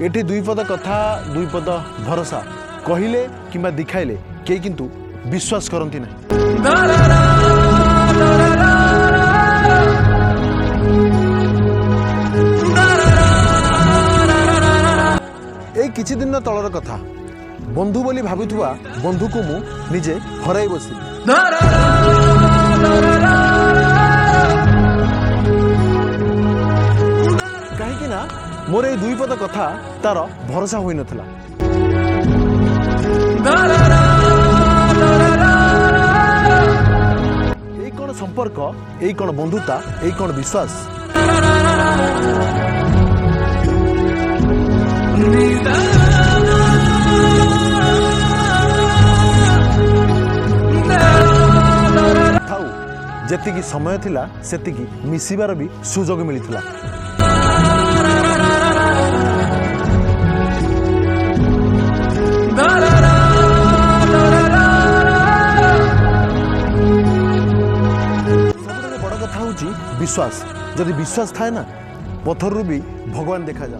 एठी दुई पद कथा दुई पद भरोसा कहिले किंबा दिखाइले केही किंतु विश्वास करती ना किछि दिन तलर कथा बंधु बोली भाबुथुआ बंधु को मु निजे हराई बसी कहीं ना मोर ए दुई पद कथा तार भरोसा होई नथला एई कोन संपर्क एई कोन बंधुता एई कोन विश्वास जेतिकी समय थिला सेतिकी मिसिबार भी सुजोग मिलिथिला सबसे बड़ कथा होची विश्वास जदि विश्वास थाए ना पत्थर भी भगवान देखा जा